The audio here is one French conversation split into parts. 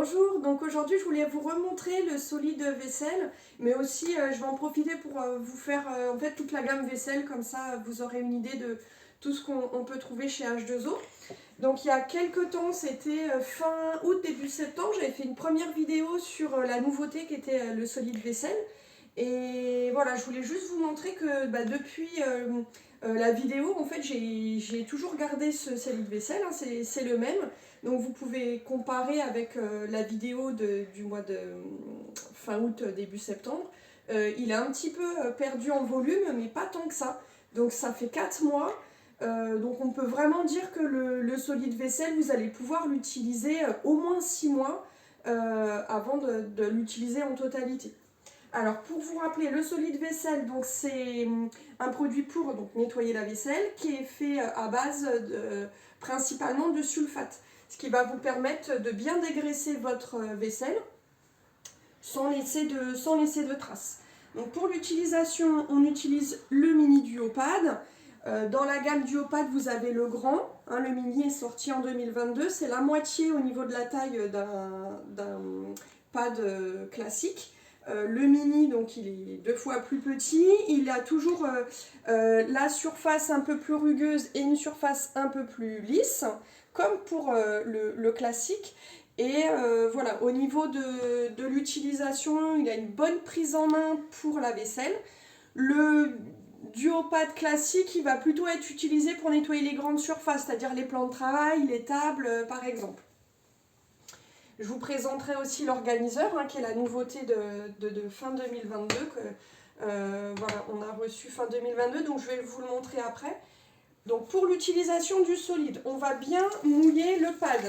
Bonjour, donc aujourd'hui je voulais vous remontrer le solide vaisselle, mais aussi je vais en profiter pour vous faire en fait toute la gamme vaisselle, comme ça vous aurez une idée de tout ce qu'on peut trouver chez H2O. Donc il y a quelques temps, c'était fin août, début septembre, j'avais fait une première vidéo sur la nouveauté qui était le solide vaisselle. Et voilà, je voulais juste vous montrer que depuis la vidéo, en fait, j'ai toujours gardé ce solide vaisselle, hein, c'est le même. Donc vous pouvez comparer avec la vidéo du mois de fin août, début septembre. Il a un petit peu perdu en volume, mais pas tant que ça. Donc ça fait 4 mois. Donc on peut vraiment dire que le solide vaisselle, vous allez pouvoir l'utiliser au moins 6 mois avant de l'utiliser en totalité. Alors pour vous rappeler, le solide vaisselle, donc c'est un produit pour donc, nettoyer la vaisselle qui est fait à base principalement de sulfate, ce qui va vous permettre de bien dégraisser votre vaisselle sans laisser de traces. Donc pour l'utilisation, on utilise le mini duopad. Dans la gamme duopad, vous avez le grand, hein, le mini est sorti en 2022, c'est la moitié au niveau de la taille d'un pad classique. Le mini, donc il est 2 fois plus petit, il a toujours la surface un peu plus rugueuse et une surface un peu plus lisse, comme pour le classique. Et voilà, au niveau de l'utilisation, il a une bonne prise en main pour la vaisselle. Le duopad classique, il va plutôt être utilisé pour nettoyer les grandes surfaces, c'est-à-dire les plans de travail, les tables, par exemple. Je vous présenterai aussi l'organiseur, hein, qui est la nouveauté de fin 2022, que voilà, on a reçu fin 2022, donc je vais vous le montrer après. Donc pour l'utilisation du solide, on va bien mouiller le pad.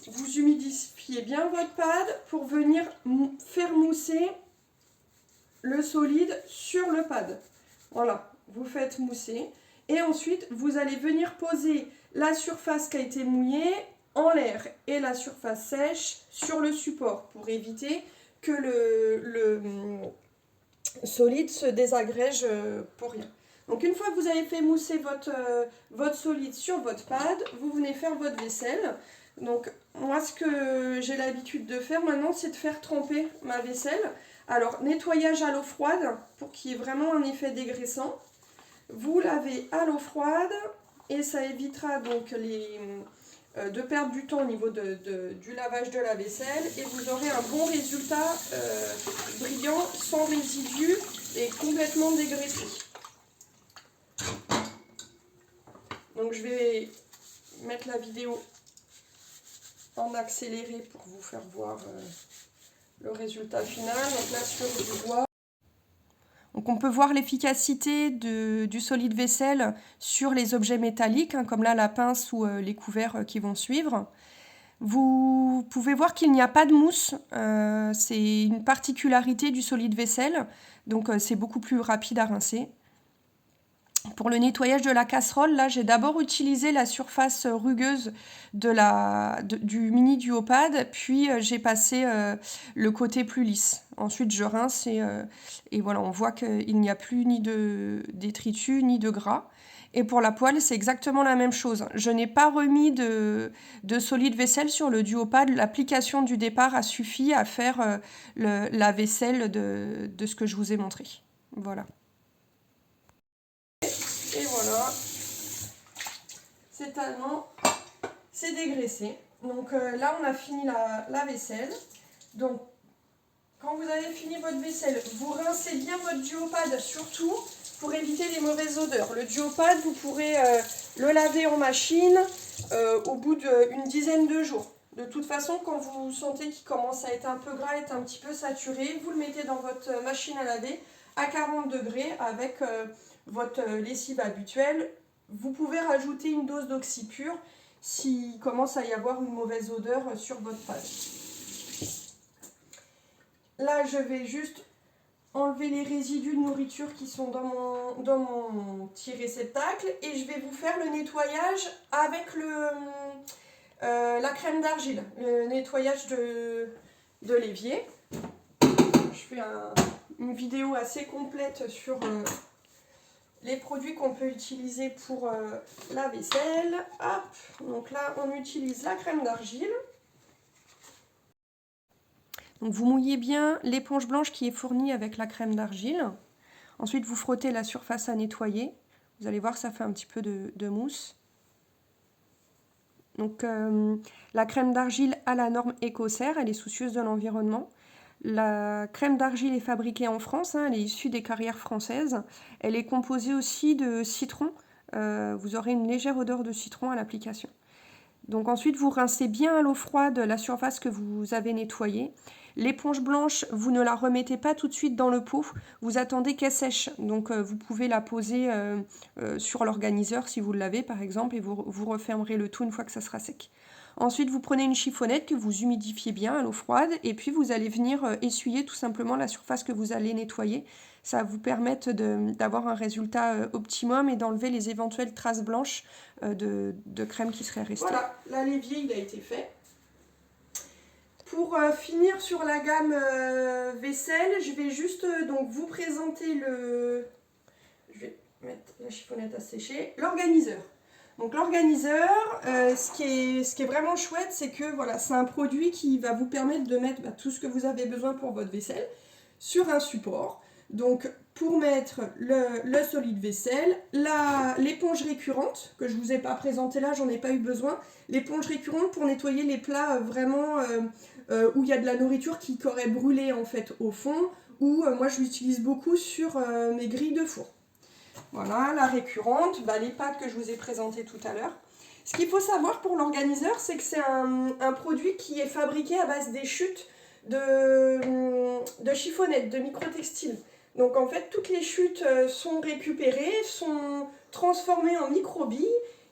Vous humidifiez bien votre pad pour venir faire mousser le solide sur le pad. Voilà, vous faites mousser. Et ensuite, vous allez venir poser la surface qui a été mouillée en l'air et la surface sèche sur le support pour éviter que le solide se désagrège pour rien. Donc une fois que vous avez fait mousser votre solide sur votre pad, vous venez faire votre vaisselle. Donc moi ce que j'ai l'habitude de faire maintenant, c'est de faire tremper ma vaisselle. Alors nettoyage à l'eau froide pour qu'il y ait vraiment un effet dégraissant. Vous lavez à l'eau froide et ça évitera donc de perdre du temps au niveau du lavage de la vaisselle et vous aurez un bon résultat brillant, sans résidus et complètement dégraissé. Donc je vais mettre la vidéo en accéléré pour vous faire voir le résultat final. Donc là sur du bois. Donc on peut voir l'efficacité du solide vaisselle sur les objets métalliques, hein, comme là la pince ou les couverts qui vont suivre. Vous pouvez voir qu'il n'y a pas de mousse, c'est une particularité du solide vaisselle, donc c'est beaucoup plus rapide à rincer. Pour le nettoyage de la casserole, là j'ai d'abord utilisé la surface rugueuse du mini duopad, puis j'ai passé le côté plus lisse. Ensuite je rince et voilà, on voit qu'il n'y a plus ni de détritus ni de gras. Et pour la poêle, c'est exactement la même chose. Je n'ai pas remis de solide vaisselle sur le duopad. L'application du départ a suffi à faire la vaisselle de ce que je vous ai montré. Voilà. Et voilà, c'est allemand, c'est dégraissé. Donc là, on a fini la vaisselle. Donc, quand vous avez fini votre vaisselle, vous rincez bien votre duopad, surtout pour éviter les mauvaises odeurs. Le duopad, vous pourrez le laver en machine au bout d'une dizaine de jours. De toute façon, quand vous sentez qu'il commence à être un peu gras, être un petit peu saturé, vous le mettez dans votre machine à laver à 40 degrés avec votre lessive habituelle. Vous pouvez rajouter une dose d'oxypure s'il commence à y avoir une mauvaise odeur sur votre pad. Là, je vais juste enlever les résidus de nourriture qui sont dans mon petit réceptacle et je vais vous faire le nettoyage avec la crème d'argile, le nettoyage de l'évier. Je fais une vidéo assez complète sur les produits qu'on peut utiliser pour la vaisselle. Hop, donc là on utilise la crème d'argile. Donc vous mouillez bien l'éponge blanche qui est fournie avec la crème d'argile. Ensuite, vous frottez la surface à nettoyer. Vous allez voir, ça fait un petit peu de mousse. Donc la crème d'argile à la norme Écossaire, elle est soucieuse de l'environnement. La crème d'argile est fabriquée en France, hein, elle est issue des carrières françaises. Elle est composée aussi de citron. Vous aurez une légère odeur de citron à l'application. Donc ensuite, vous rincez bien à l'eau froide la surface que vous avez nettoyée. L'éponge blanche, vous ne la remettez pas tout de suite dans le pot, vous attendez qu'elle sèche. Donc vous pouvez la poser sur l'organiseur si vous l'avez par exemple et vous refermerez le tout une fois que ça sera sec. Ensuite, vous prenez une chiffonnette que vous humidifiez bien à l'eau froide et puis vous allez venir essuyer tout simplement la surface que vous allez nettoyer. Ça va vous permettre d'avoir un résultat optimum et d'enlever les éventuelles traces blanches de crème qui seraient restées. Voilà, là l'évier il a été fait. Pour finir sur la gamme vaisselle, je vais juste donc vous présenter le... Je vais mettre la chiffonnette à sécher. L'organiseur. Donc l'organiseur, ce qui est vraiment chouette, c'est que voilà, c'est un produit qui va vous permettre de mettre tout ce que vous avez besoin pour votre vaisselle sur un support. Donc pour mettre le solide vaisselle, l'éponge récurrente, que je ne vous ai pas présentée là, j'en ai pas eu besoin. L'éponge récurrente pour nettoyer les plats vraiment où il y a de la nourriture qui aurait brûlé en fait au fond, ou moi je l'utilise beaucoup sur mes grilles de four. Voilà, la récurrente, les pâtes que je vous ai présentées tout à l'heure. Ce qu'il faut savoir pour l'organiseur, c'est que c'est un produit qui est fabriqué à base des chutes de chiffonnettes, de microtextiles. Donc en fait, toutes les chutes sont récupérées, sont transformées en microbilles,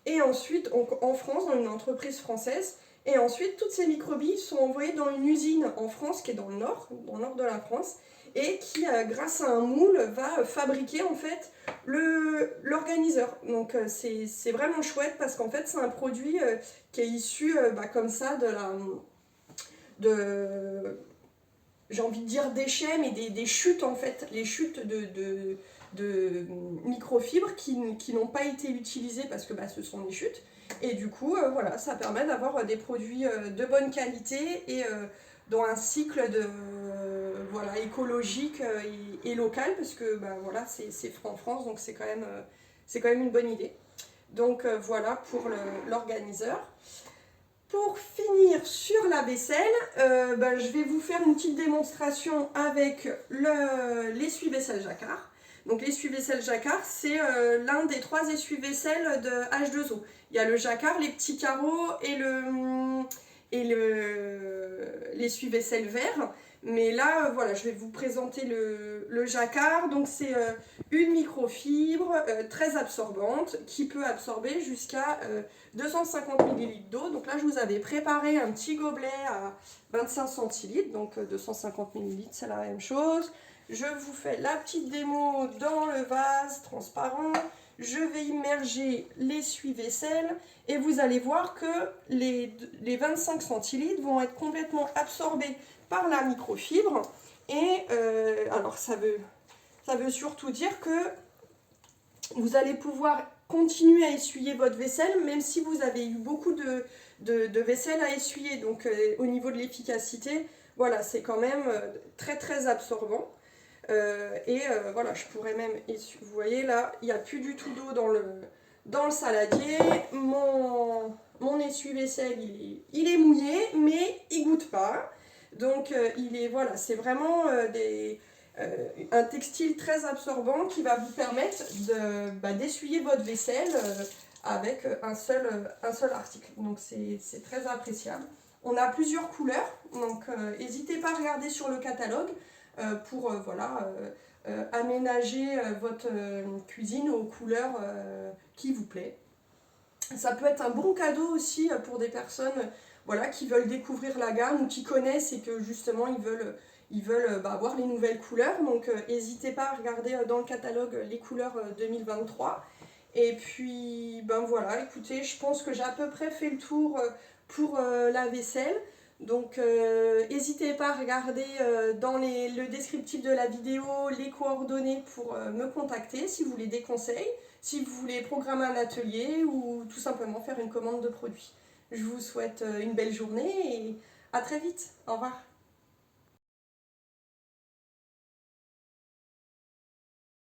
et ensuite, en France, dans une entreprise française, et ensuite, toutes ces microbilles sont envoyées dans une usine en France, qui est dans le nord de la France, et qui, grâce à un moule, va fabriquer en fait l'organiseur. Donc c'est vraiment chouette parce qu'en fait c'est un produit qui est issu comme ça j'ai envie de dire déchets, mais des chutes en fait, les chutes de microfibres qui n'ont pas été utilisées parce que ce sont des chutes. Et du coup, voilà, ça permet d'avoir des produits de bonne qualité et dans un cycle écologique et local, parce que voilà, c'est fait en France, donc c'est quand même une bonne idée. Donc voilà pour l'organiseur. Pour finir sur la vaisselle, je vais vous faire une petite démonstration avec l'essuie-vaisselle Jacquard. Donc l'essuie-vaisselle Jacquard, c'est l'un des 3 essuie-vaisselle de H2O. Il y a le Jacquard, les petits carreaux et l'essuie-vaisselle vert. Mais là, voilà, je vais vous présenter le Jacquard. Donc c'est une microfibre très absorbante qui peut absorber jusqu'à 250 ml d'eau. Donc là, je vous avais préparé un petit gobelet à 25 centilitres. Donc 250 ml, c'est la même chose. Je vous fais la petite démo dans le vase transparent. Je vais immerger l'essuie-vaisselle et vous allez voir que les 25 centilitres vont être complètement absorbés par la microfibre. Et alors ça veut surtout dire que vous allez pouvoir continuer à essuyer votre vaisselle même si vous avez eu beaucoup de vaisselle à essuyer. Donc au niveau de l'efficacité, voilà, c'est quand même très très absorbant. Voilà, je pourrais même essuyer. Vous voyez là, il n'y a plus du tout d'eau dans le saladier. Mon essuie-vaisselle, il est mouillé, mais il goûte pas. Donc voilà, c'est vraiment un textile très absorbant qui va vous permettre d'essuyer votre vaisselle avec un seul article. Donc c'est très appréciable. On a plusieurs couleurs, donc n'hésitez pas à regarder sur le catalogue pour aménager votre cuisine aux couleurs qui vous plaît. Ça peut être un bon cadeau aussi pour des personnes qui veulent découvrir la gamme ou qui connaissent et que justement ils veulent voir les nouvelles couleurs. Donc n'hésitez pas à regarder dans le catalogue les couleurs 2023. Et puis voilà, écoutez, je pense que j'ai à peu près fait le tour pour la vaisselle. Donc n'hésitez pas à regarder dans le descriptif de la vidéo les coordonnées pour me contacter si vous voulez des conseils, si vous voulez programmer un atelier ou tout simplement faire une commande de produits. Je vous souhaite une belle journée et à très vite. Au revoir.